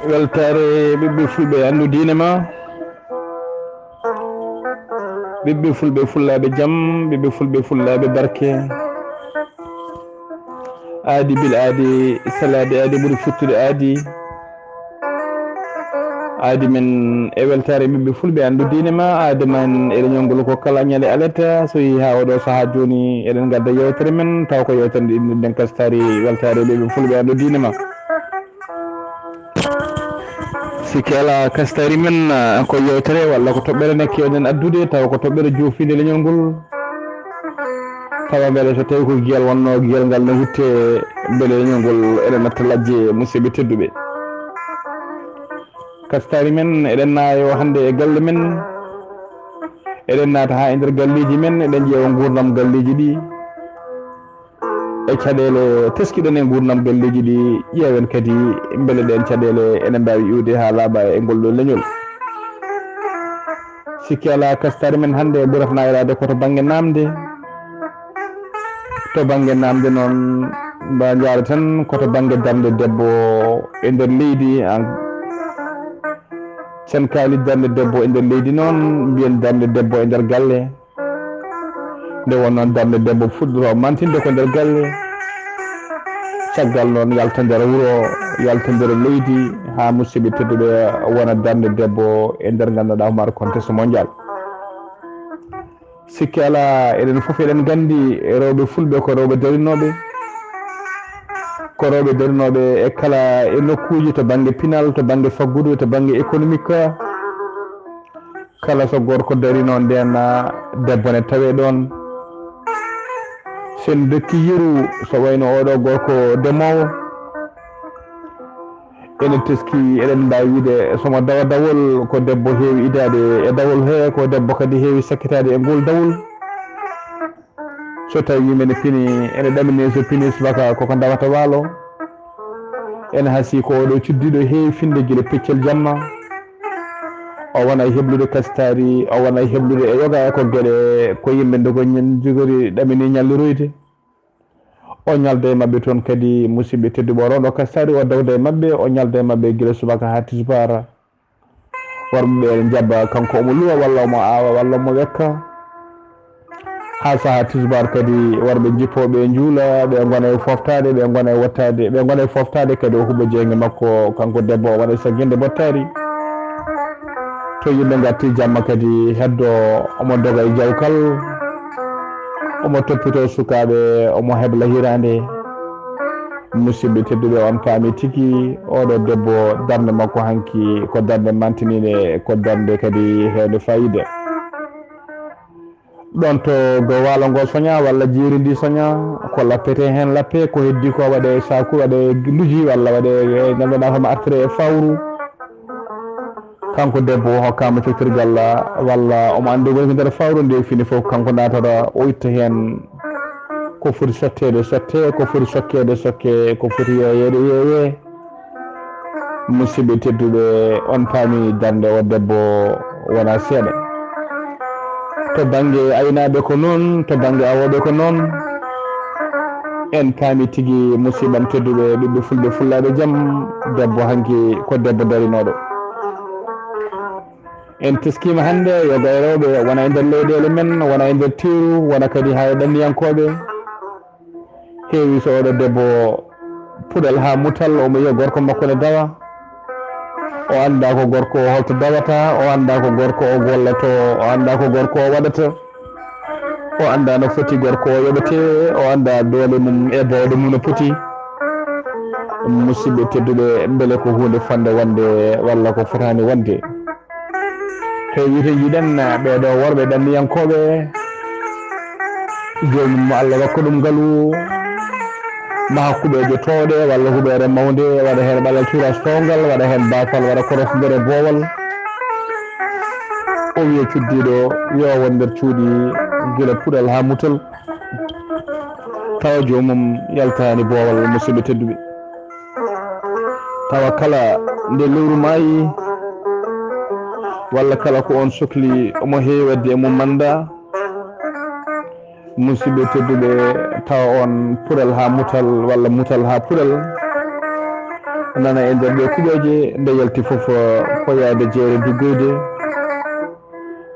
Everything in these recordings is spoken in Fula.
weltare ɓiɓɓe fulɓe andu diine ma, ɓiɓɓe fulɓe fullaɓe jaam, ɓiɓɓe fulɓe fullaɓe barke, aadi bil aadi salade aadi ɓuuri futtude aadi men e weltare ɓiɓɓe fulɓe andu diine ma. aadi man eɗen ñongol ko kala ñande aletta so yeehi ha oɗo saaha joni eɗen gadda yewtere men taw ko yewtere nde innirɗen kastari weltare ɓiɓɓe fulɓe andu diine ma. sikki ala kastari men ko yewtere walla ko toɓɓere nde kewɗen addude taw ko toɓɓere joofide leñol ngol, tawa beele so tawi ko giyal wonno giyal ngal no hutte beele leñol ngol eɗen natta lajje musidɓe tedduɓe. kastari men eɗen naayo hande e galle men, eɗen naata ha e nder galleji men, eɗen ƴeewa gurdam galleji ɗi e caɗele teskiɗen e gurdam galleji ɗi, ƴeewen kadi beele ɗen caɗele ene mbawi iwde ha laaɓa e ngol ɗo leñol. sikki ala kastari men hande ɓuratna irade koto banggue namde. to banggue namde noon mba jaara tan koto banggue darde debbo e nder leydi. sen kaali darde debbo e nder leydi noon mbiyen darde debbo e nder galle, nde won noon darde debbo fuɗɗoro mantinde ko nder galle, caggal noon yalta nder wuuro, yalta nder leydi, ha musidɓe tedduɓe wona darde debbo e nder ganduɗa Oumar Contest mondial. sikki ala eɗen foof eɗen gandi rewɓe fulɓe ko rewɓe darinoɓe, ko rewɓe darinoɓe e kala e nokkuji to banggue pinal, to banggue faggudu, to banggue économique. kala so gorko darino nden debbo ne tawe ɗon. sen dokki yeru so wayno oɗo gorko demowo, ene teski eɗen mbawi wiide somo dawa dawol ko debbo heewi idade e dawol he, ko debbo kadi heewi sakkitade e ngol dawol. so tawi yimɓe pini ene ɗamine so pini subaka koko dawata waalo, ene haasi ko oɗo cuddiɗo heewi finde guila peccel jamma, o wona heblude kastari, o wona heblude e yoga ko gueɗe ko yimɓe dogoñen jogori ɗamini ñalliroyde. o ñalda e mabɓe toon kadi musidɓe tedduɓe o rewɗo kastari o dawda e mabɓe, o ñalda e mabɓe guila subaka ha tisbara. worɓeɓe ene jabba kanko omo luwa walla omo awa walla omo wekka, ha saaha tisbar kadi worɓe jippoɓe juula, ɓe gona e foftade, ɓe gona e wottade, ɓe gona e foftade kadi o huuɓa jeygue makko kanko debbo o waɗa sagginde bottari. to yimɓe gatti jamma kadi heddo omo doga e jawkal, omo toppito sukaɓe, omo hebla hirande. musidɓe tedduɓe on paami tigui oɗo debbo darde makko hanki ko darde mantinide, ko darde kadi hewde fayida. ɗon to go waalo ngo soña walla jeeri ndi soña, ko lappete hen lappe, ko heddi ko waɗe saku, waɗe luji walla waɗe ganduɗa hono artire e fawru. kanko debbo hokkama coktirgal walla omo andi woni ko nder fawru nde fini foof, kanko natata o itta hen ko foti sottede sotte, ko foti sokkede sokke, ko foti yeeyede yeeye. musidɓe tedduɓe on paami darde o debbo wona seeɗa. to banggue aynaɓe ko noon, to banggue awoɓe ko noon, en paami tigui musidɓam tedduɓe ɓiɓɓe fulɓe fullaɓe jaam, debbo hanki ko debbo darinoɗo. en teskima hande yoga e rewɓe wona e nder leyɗele men, wona e nder teeru, wona kadi ha e ɗanniyankoɓe. heewi so oɗo debbo puɗal ha mutal omo yiya gorko makko ne dawa, o anda ko gorko o holto dawata, o anda ko gorko o gollato, o anda ko gorko o waɗata, o anda no foti gorko o yoɓete, o anda doole mum e bawɗe mum no poti. musidɓe tedduɓe beele ko hunde fonde wonde walla ko fotani wonde. heewite yiɗen ɓeɗo worɓe ɗanniyankoɓe jomum Allah wakka ɗum ngaalu maha kuɓeje towɗe walla huɓere mawde, waɗa hen ɓalal curas towngal, waɗa hen bafal, waɗa korosdere boowal. o wiya cuddiɗo yo won nder cuuɗi guila puɗal ha mutal, tawa jomum yaltani boowal. musidɓe tedduɓe, tawa kala nde lewru maayi walla kala ko on sohli omo heewi wadde e mum manda, musidɓe tedduɓe tawa on pural ha mutal walla mutal ha pural nana e nder ɗe kuƴoje nde yalti foof ko yaade jeere duggoyde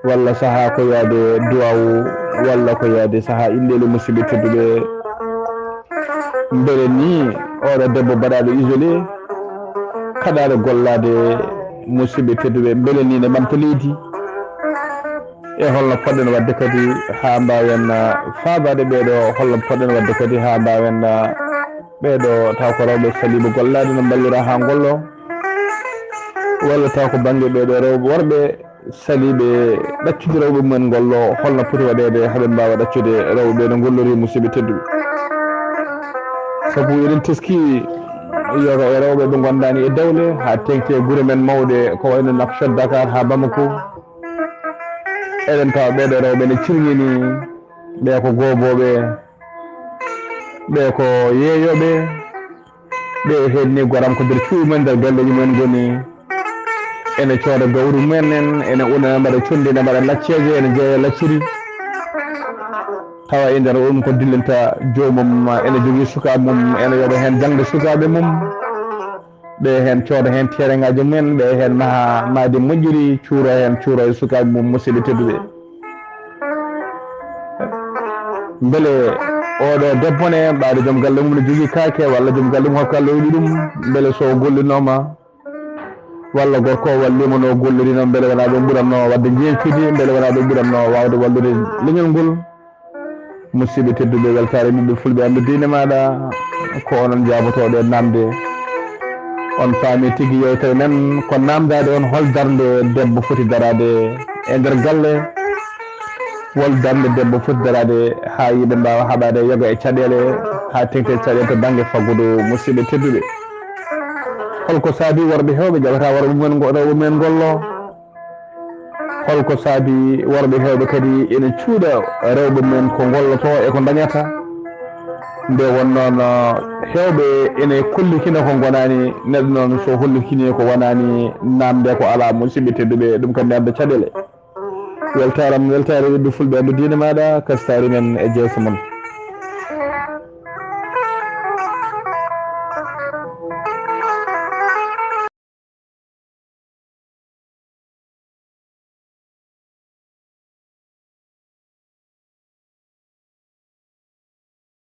walla saaha ko yaade duwawu walla ko yaade saaha indele musidɓe tedduɓe mbele ni oɗo debbo mbaɗaɗo isolé kaɗaɗo gollade musidɓe tedduɓe mbele ni ne ɓamta leydi e holno poɗɗen wadde kadi ha mbawen faabade ɓeeɗo holno poɗɗen wadde kadi ha mbawen ɓeeɗo taw ko rewɓe saliɓe gollade no ballira ha gollo walla taw ko banggue ɓeeɗo rewɓe worɓe saliɓe ɗaccude rewɓe mumen gollo holno poti waɗede haaɓe mbawa ɗaccude rewɓe ɓe no gollori musidɓe tedduɓe saabu eɗen teski yoga e rewɓe ɓe gondani e dawle ha tengti e guure men mawɗe ko wayno Nouakchott Dakar ha Bamako eɗen tawa ɓeeɗo rewɓe ne cirñini ɓe ko gooboɓe ɓe ko yeeyoɓe ɓe hedni goram ko nder cuuɗi mumen nder galleji mumen goni ene cooda gawri mumen ene una mbaɗa condi ne mbaɗa lacceje ene jeeya lacciri tawa e nder ɗum ko dillinta jomum ene jogui sukaɓe mum ene yoɓa hen jangde sukaɓe mum ɓe hen cooda hen tereŋaji mumen ɓe hen maha maadi moƴƴiri cuuro hen cuuro e sukaɓe mum musidɓe tedduɓe beele oɗo debbone ɓaade joom galle mum ne jogui kaake walla joom galle mum hokka lowɗi ɗum beele so gollinoma walla gorko wallima no golliri noon beele wona ɗum ɓuranno wadde jeecude beele wona ɗum ɓuranno wawde wallude leñol ngol musidɓe tedduɓe weltare ɓiɓɓe fulɓe andu diine maɗa ko onon jabotoɗe namde on faami tigui yewtere men ko namdade on hol darde debbo foti darade e nder galle wol darde debbo foti darade ha yimɓe mbawa haɓade yoga e caɗele ha tengte caɗele to banggue faggudu musidɓe tedduɓe holko saabi worɓe hewɓe jaɓata worɓe mumen rewɓe mumen gollo holko saabi worɓe hewɓe kadi ene cuuɗa rewɓe mumen ko golloto e ko dañata nde wonnoon hewɓe ene kollikina ko gonani neɗɗo noon so hollikini ko wonani namde ko ala musidɓe tedduɓe ɗum kadi namde caɗele weltaram weltare ɓiɓɓe fulɓe andu diine maɗa kastari men e jeesa mon